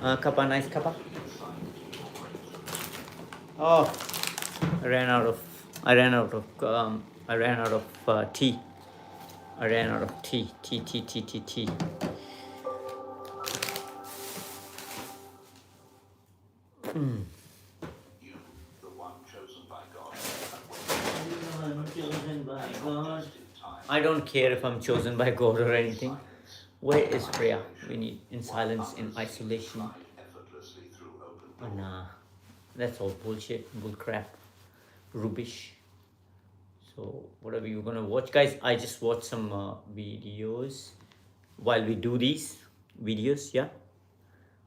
Kappa, nice kappa. Oh, I ran out of. I ran out of. I ran out of tea. I ran out of tea. Tea. I'm chosen by God. I don't care if I'm chosen by God or anything. Where is prayer? We need in silence, in isolation. Oh, nah, that's all bullshit, bullcrap, rubbish. So whatever you're gonna watch, guys, I just watched some videos while we do these videos, yeah.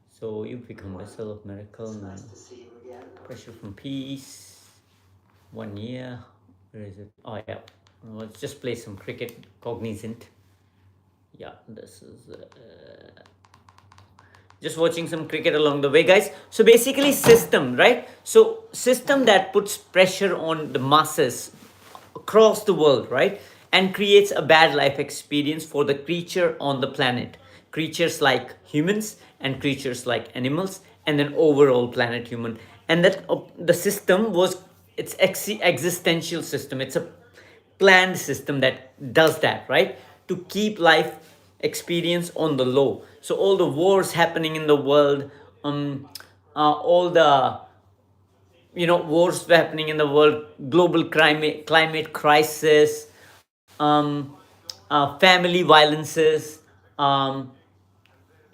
So you become vessel of miracle and pressure from peace. 1 year. Where is it? Oh yeah. Let's just play some cricket. Cognizant. Yeah, this is just watching some cricket along the way, guys. So basically system, right? So system that puts pressure on the masses across the world, right? And creates a bad life experience for the creature on the planet, creatures like humans and creatures like animals, and then overall planet human. And that the system was, it's existential system, it's a planned system that does that, right? To keep life experience on the low. So all the wars happening in the world, all the wars happening in the world, global climate crisis, family violences, um,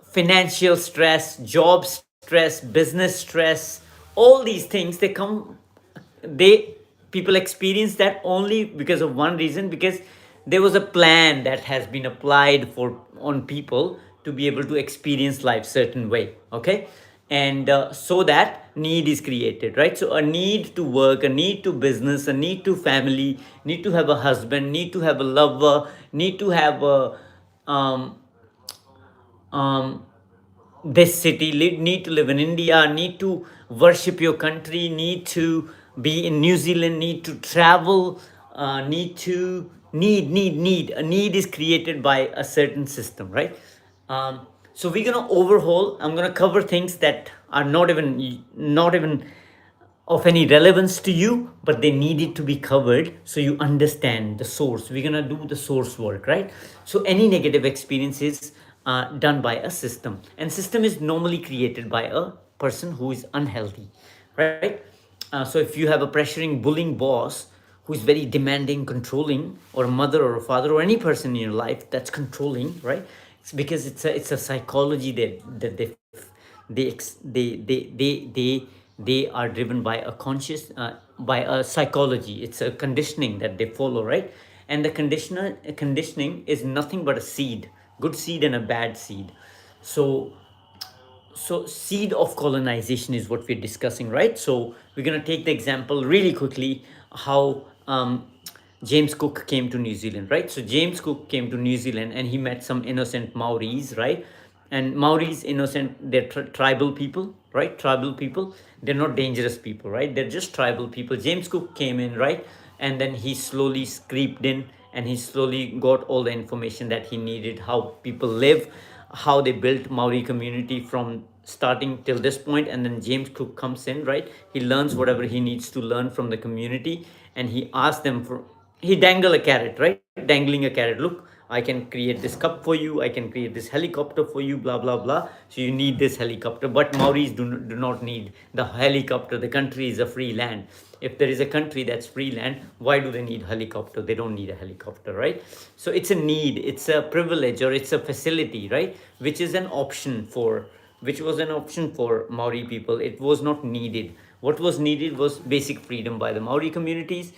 financial stress, job stress, business stress, all these things, they come, they people experience that only because of one reason, because there was a plan that has been applied for on people to be able to experience life certain way, okay. And so that need is created, right? So a need to work, a need to business, a need to family, need to have a husband, need to have a lover, need to have a um, um, this city, need to live in India, need to worship your country, need to be in New Zealand, need to travel, need to need a need is created by a certain system, right? So we're gonna overhaul, I'm gonna cover things that are not even of any relevance to you, but they needed to be covered so you understand the source. We're gonna do the source work, right? So any negative experience is done by a system, and system is normally created by a person who is unhealthy, right? So if you have a pressuring, bullying boss who is very demanding, controlling, or a mother or a father or any person in your life that's controlling, right? It's because it's a psychology that they are driven by a conscious by a psychology. It's a conditioning that they follow, right? And the conditioning is nothing but a seed, good seed and a bad seed. So so seed of colonization is what we're discussing, right? So we're going to take the example really quickly, how James Cook came to New Zealand, right? So James Cook came to New Zealand and he met some innocent Maoris, right? And Maoris, innocent, they're tribal people, right? Tribal people, they're not dangerous people, right? They're just tribal people. James Cook came in, right? And then he slowly creeped in and he slowly got all the information that he needed, how people live, how they built Maori community from starting till this point. And then James Cook comes in, right? He learns whatever he needs to learn from the community, and he asks them for, he dangle a carrot, right? Dangling a carrot. Look, I can create this cup for you, I can create this helicopter for you, blah blah blah. So you need this helicopter, but Maoris do not need the helicopter. The country is a free land. If there is a country that's free land, why do they need helicopter? They don't need a helicopter, right? So it's a need, it's a privilege, or it's a facility, right? Which is an option for, which was an option for Maori people. It was not needed. What was needed was basic freedom by the Maori communities,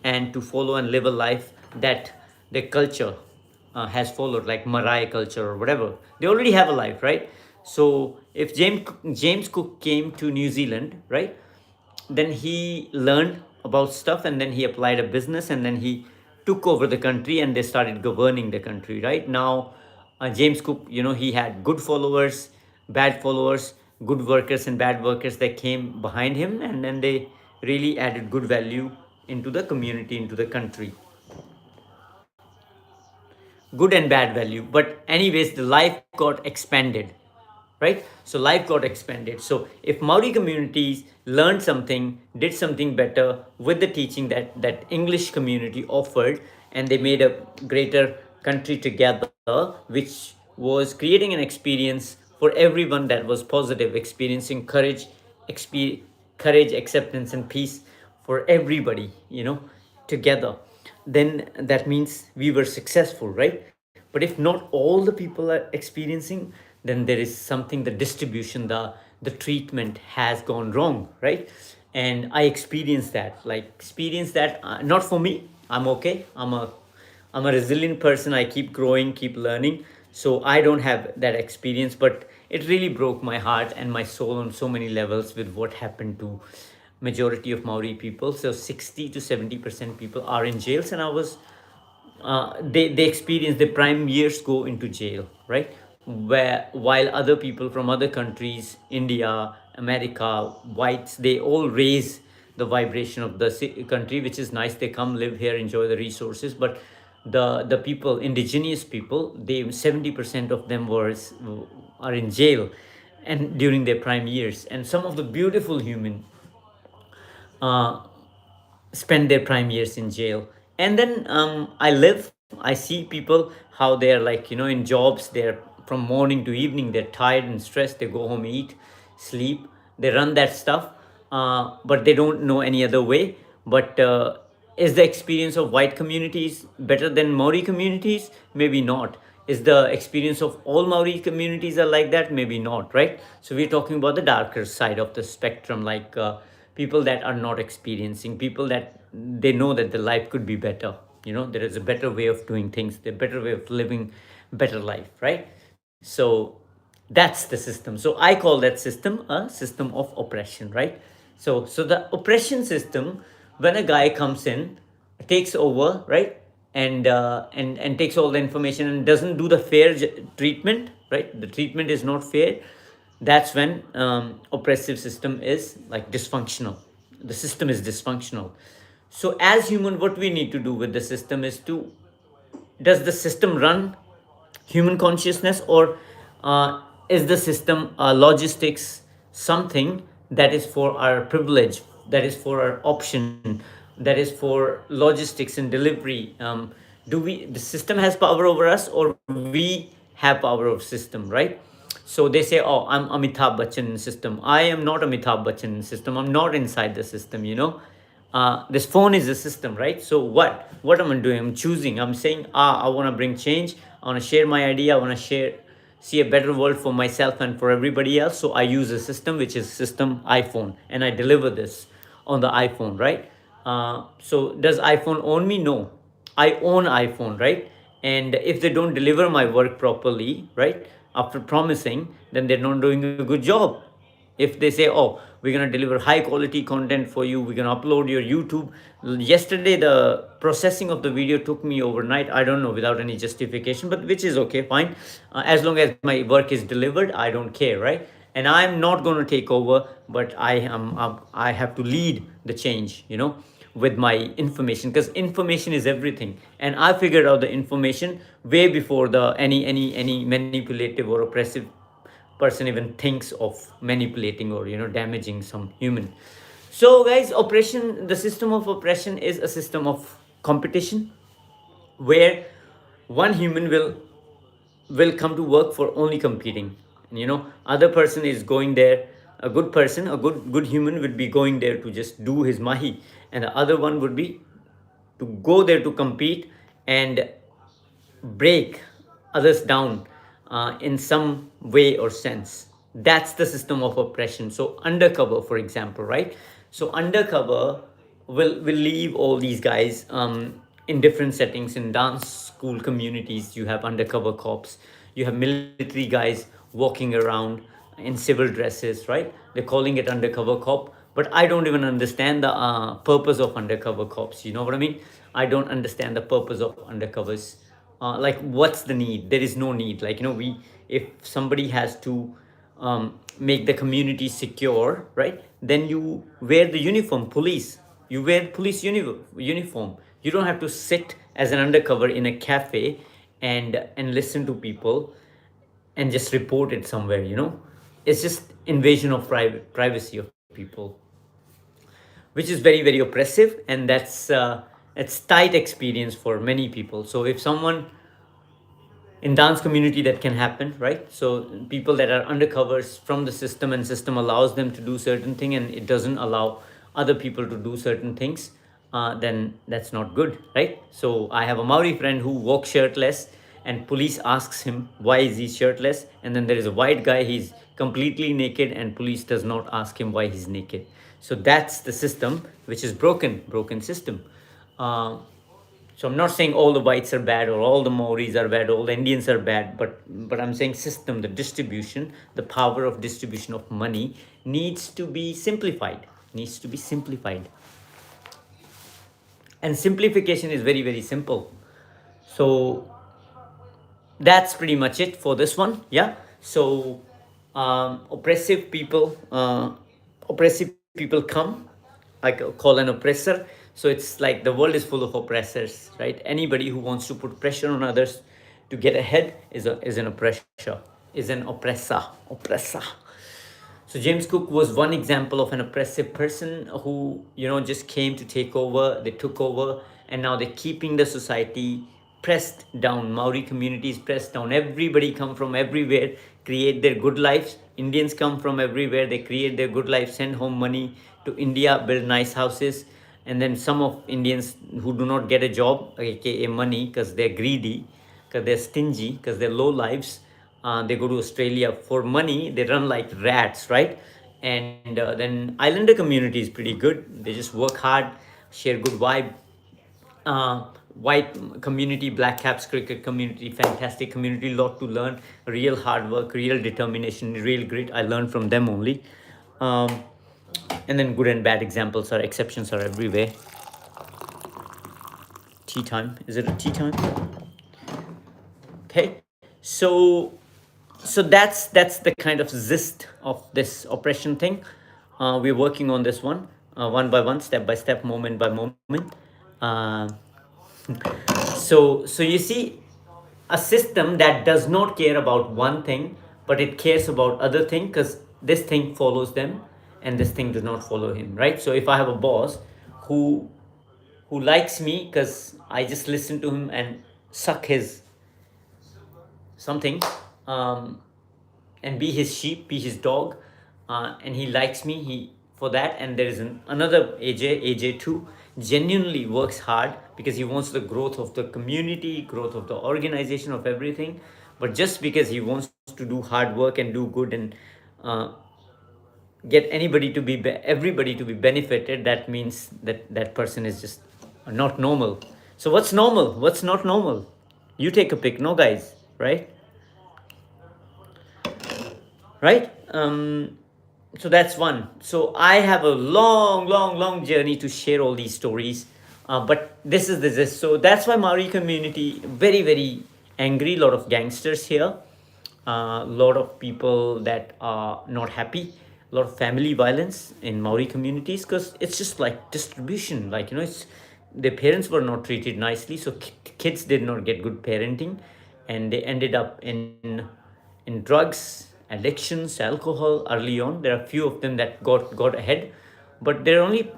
and to follow and live a life that their culture has followed, like Marai culture or whatever. They already have a life, right? So if James Cook came to New Zealand, right, then he learned about stuff, and then he applied a business, and then he took over the country, and they started governing the country. Right now, James Cook, he had good followers, bad followers, good workers and bad workers that came behind him, and then they really added good value into the community, into the country, good and bad value. But anyways, the life got expanded, right? So life got expanded. So if Maori communities learned something, did something better with the teaching that English community offered, and they made a greater country together, which was creating an experience for everyone that was positive, experiencing courage, courage, acceptance, and peace for everybody, together, then that means we were successful, right? But if not all the people are experiencing, then there is something, the distribution, the treatment has gone wrong, right? And I experienced that, not for me. I'm okay. I'm a resilient person. I keep growing, keep learning. So I don't have that experience, but it really broke my heart and my soul on so many levels with what happened to majority of Maori people. So 60 to 70% people are in jails, and I was they experience the prime years go into jail, right? Where while other people from other countries, India, America, whites, they all raise the vibration of the country, which is nice. They come live here, enjoy the resources, but the people, indigenous people, they 70% of them are in jail, and during their prime years, and some of the beautiful human uh, spend their prime years in jail. And then I see people how they're like, in jobs, they're from morning to evening, they're tired and stressed, they go home, eat, sleep, they run that stuff, but they don't know any other way. But is the experience of white communities better than Maori communities? Maybe not. Is the experience of all Maori communities are like that? Maybe not, right? So we're talking about the darker side of the spectrum, like people that are not experiencing, people that they know that the life could be better. There is a better way of doing things, the better way of living better life, right? So that's the system. So I call that system a system of oppression, right? So the oppression system, when a guy comes in, takes over, right? And takes all the information and doesn't do the fair treatment, right? The treatment is not fair. That's when oppressive system is like dysfunctional. The system is dysfunctional. So as human, what we need to do with the system is to, does the system run human consciousness, or is the system logistics something that is for our privilege, that is for our option, that is for logistics and delivery? Do we, the system has power over us, or we have power of system, right? So they say, oh, I'm Amitabh Bachchan in system. I am not Amitabh Bachchan in system. I'm not inside the system, this phone is a system, right? So what am I doing? I'm choosing. I'm saying, I want to bring change. I want to share my idea. I want to see a better world for myself and for everybody else. So I use a system, which is system iPhone, and I deliver this on the iPhone, right? So does iPhone own me? No, I own iPhone, right? And if they don't deliver my work properly, right, after promising, then they're not doing a good job. If they say, oh, we're going to deliver high quality content for you, we're going to upload your YouTube. Yesterday the processing of the video took me overnight, I don't know, without any justification, but which is okay, fine. As long as my work is delivered, I don't care, right? And I'm not going to take over, but I have to lead the change, with my information, because information is everything, and I figured out the information way before the any manipulative or oppressive person even thinks of manipulating or damaging some human. So guys, oppression, the system of oppression is a system of competition, where one human will come to work for only competing. Other person is going there, a good person, a good human would be going there to just do his mahi, and the other one would be to go there to compete and break others down in some way or sense. That's the system of oppression. So undercover, for example, right? So undercover will leave all these guys in different settings. In dance school communities, you have undercover cops, you have military guys walking around in civil dresses, right? They're calling it undercover cop, but I don't even understand the purpose of undercover cops. You know what I mean? I don't understand the purpose of undercovers. Like, what's the need? There is no need. Like, we, if somebody has to make the community secure, right, then you wear the uniform, police, you wear police uniform. You don't have to sit as an undercover in a cafe and listen to people and just report it somewhere. it's just invasion of privacy of people, which is very very oppressive, and that's tight experience for many people. So if someone in dance community, that can happen, right? So people that are undercovers from the system, and system allows them to do certain thing, and it doesn't allow other people to do certain things, then that's not good, right? So I have a Maori friend who walks shirtless, and police asks him why is he shirtless, and then there is a white guy, he's completely naked, and police does not ask him why he's naked. So that's the system, which is broken system. uh, so I'm not saying all the whites are bad, or all the Maoris are bad, all the Indians are bad, but I'm saying system, the distribution, the power of distribution of money needs to be simplified. Needs to be simplified. And simplification is very, very simple. So that's pretty much it for this one. Yeah. So oppressive people come, I call an oppressor. So it's like the world is full of oppressors, right? Anybody who wants to put pressure on others to get ahead is an oppressor, is an oppressor. So James Cook was one example of an oppressive person who, just came to take over. They took over, and now they're keeping the society pressed down. Maori communities pressed down. Everybody come from everywhere, create their good lives. Indians come from everywhere. They create their good life, send home money to India, build nice houses. And then some of Indians who do not get a job, aka money, because they're greedy, because they're stingy, because they're low lives, they go to Australia for money. They run like rats, right? And then Islander community is pretty good. They just work hard, share good vibe. White community, Black Caps cricket community, fantastic community, lot to learn. Real hard work, real determination, real grit. I learned from them only. Um, and then good and bad examples, are exceptions are everywhere. Tea time. Is it a tea time? Okay. So that's the kind of gist of this oppression thing. We're working on this one by one, step by step, moment by moment. uh, so you see, a system that does not care about one thing, but it cares about other thing, because this thing follows them and this thing does not follow him, right? So if I have a boss who likes me because I just listen to him and suck his something, um, and be his sheep, be his dog, and he likes me, he for that. And there is another AJ2 genuinely works hard because he wants the growth of the community, growth of the organization, of everything. But just because he wants to do hard work and do good, and get anybody to be everybody to be benefited, that means that person is just not normal. So what's normal, what's not normal? You take a pick, no guys, right? Right. So that's one. So I have a long journey to share all these stories, but this is this. So that's why Maori community very very angry. A lot of gangsters here, a lot of people that are not happy, a lot of family violence in Maori communities, because it's just like distribution. Like, it's their parents were not treated nicely, so kids did not get good parenting, and they ended up in drugs, addictions, alcohol early on. There are few of them that got ahead, but there are only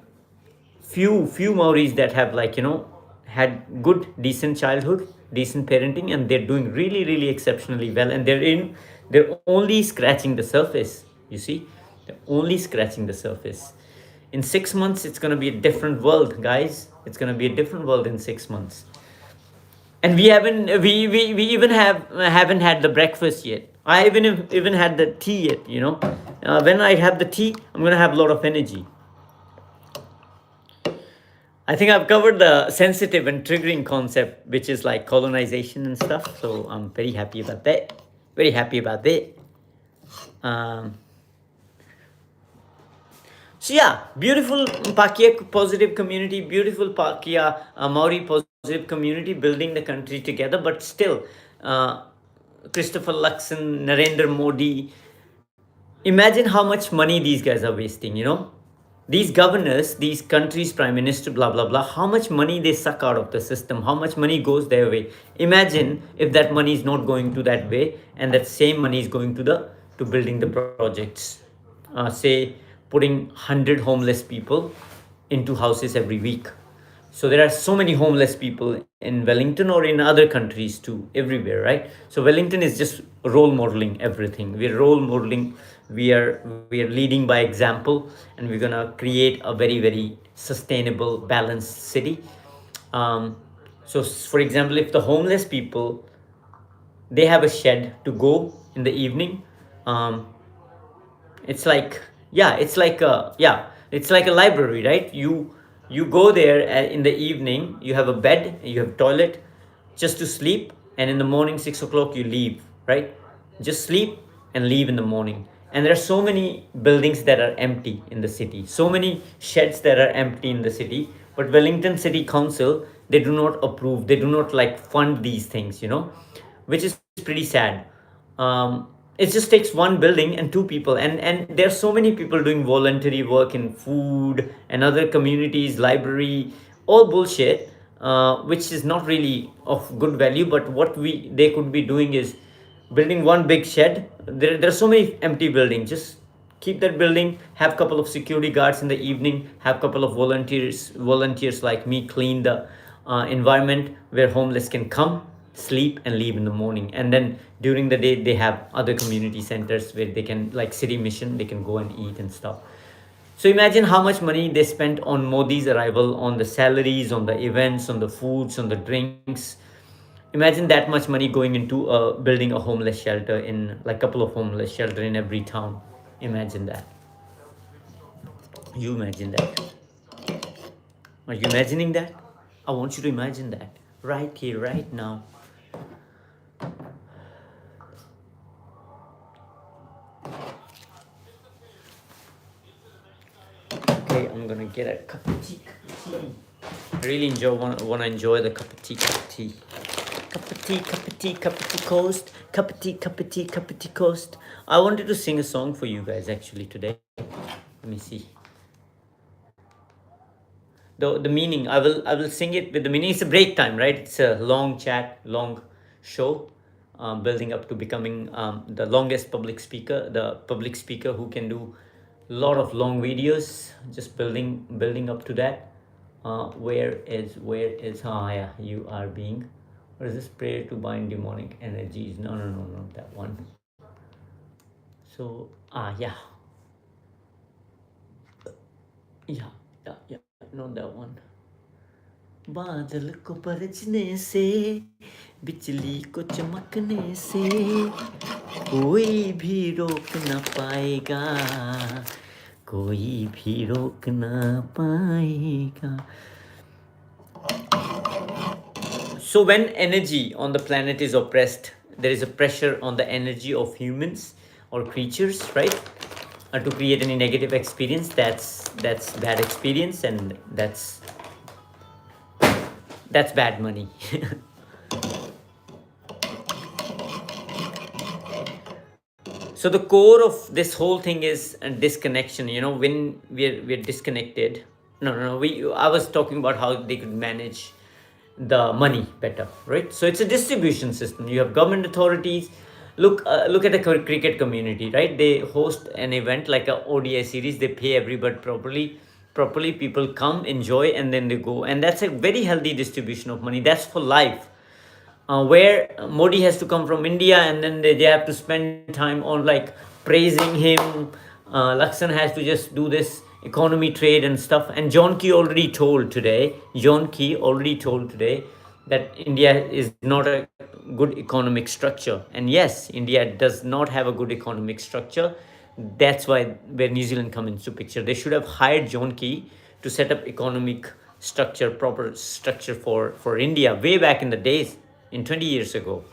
few Maoris that have, like, had good decent childhood, decent parenting, and they're doing really really exceptionally well, and they're only scratching the surface. You see, they're only scratching the surface. In 6 months it's going to be a different world, guys. It's going to be a different world in 6 months. And we even haven't had the breakfast yet. I even had the tea yet. When I have the tea, I'm gonna have a lot of energy. I think I've covered the sensitive and triggering concept, which is like colonization and stuff. So I'm very happy about that. Very happy about that. Um, So yeah, beautiful Pakia positive community, beautiful Pakia Maori positive community, building the country together. But still, Christopher Luxon, Narendra Modi, imagine how much money these guys are wasting. These governors, these countries, prime minister, blah blah blah. How much money they suck out of the system? How much money goes their way? Imagine if that money is not going to that way, and that same money is going to the to building the projects. Say putting 100 homeless people into houses every week. So there are so many homeless people in Wellington or in other countries too, everywhere, right? So Wellington is just role modeling everything. We're role modeling. We are leading by example, and we're gonna create a very very sustainable, balanced city. Um, so, for example, if the homeless people, they have a shed to go in the evening, um, it's like, yeah, it's like a library, right? You go there in the evening, you have a bed, you have toilet just to sleep, and in the morning 6 o'clock you leave, right? Just sleep and leave in the morning. And there are so many buildings that are empty in the city, so many sheds that are empty in the city, but Wellington City Council, they do not approve, they do not like fund these things, which is pretty sad. It just takes one building and two people, and there's so many people doing voluntary work in food and other communities, library, all bullshit, which is not really of good value. But what they could be doing is building one big shed. There's so many empty buildings. Just keep that building, have a couple of security guards in the evening, have a couple of volunteers like me clean the environment where homeless can come, sleep and leave in the morning. And then during the day they have other community centers where they can, like City Mission, they can go and eat and stuff. So imagine how much money they spent on Modi's arrival, on the salaries, on the events, on the foods, on the drinks. Imagine that much money going into building a homeless shelter, in like couple of homeless shelter in every town. Imagine that. You imagine that. Are you imagining that? I want you to imagine that right here, right now. Okay, I'm gonna get a cup of tea. I really wanna enjoy the cup of tea. Cup of tea coast. Cup of tea coast. I wanted to sing a song for you guys actually today. Let me see. The meaning, I will sing it with the meaning. It's a break time, right? It's a long chat, long show, building up to becoming the longest public speaker who can do a lot of long videos. Just building up to that. Where is yeah, you are being, what is this? Prayer to bind demonic energies. No, not that one. So yeah, yeah, not that one. बादल को बरसने से, बिजली को चमकने से, कोई भी रोक ना पाएगा, कोई भी रोक ना पाएगा. So when energy on the planet is oppressed, there is a pressure on the energy of humans or creatures, right? To create any negative experience, that's bad experience, and that's bad money. So the core of this whole thing is a disconnection. When we're disconnected. No. I was talking about how they could manage the money better, right? So it's a distribution system. You have government authorities. Look at the cricket community, right? They host an event like a ODI series. They pay everybody properly. People come, enjoy, and then they go. And that's a very healthy distribution of money. That's for life. Where Modi has to come from India, and then they have to spend time on like praising him. Laksan has to just do this economy, trade and stuff. And John Key already told today that India is not a good economic structure. And yes, India does not have a good economic structure. That's why where New Zealand come into picture. They should have hired John Key to set up economic structure, proper structure for India way back in the days, in 20 years ago.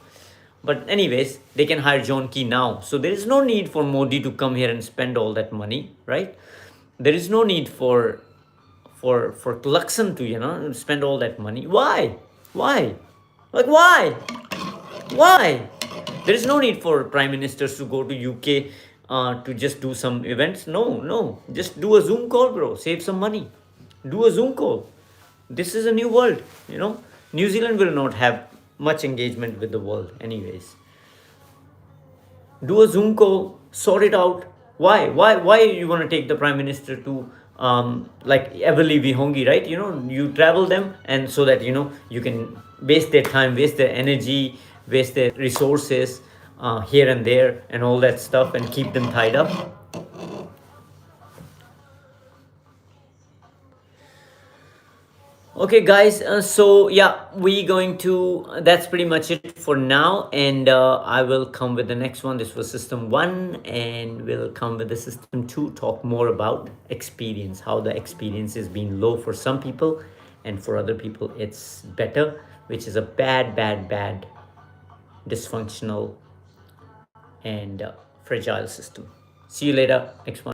But anyways, they can hire John Key now. So there is no need for Modi to come here and spend all that money, right? There is no need for Laksan to spend all that money. Why? Like why? There is no need for prime ministers to go to UK to just do some events. No. Just do a Zoom call, bro. Save some money. Do a Zoom call. This is a new world. New Zealand will not have much engagement with the world anyways. Do a Zoom call, sort it out. Why you want to take the prime minister to like Everly Vihongi, right? You travel them, and so that you can waste their time, waste their energy, waste their resources here and there and all that stuff, and keep them tied up. Okay, guys. So yeah, we going to. That's pretty much it for now, and I will come with the next one. This was system one, and we'll come with the system two. Talk more about experience, how the experience is being low for some people, and for other people it's better, which is a bad, dysfunctional and fragile system. See you later. Next one.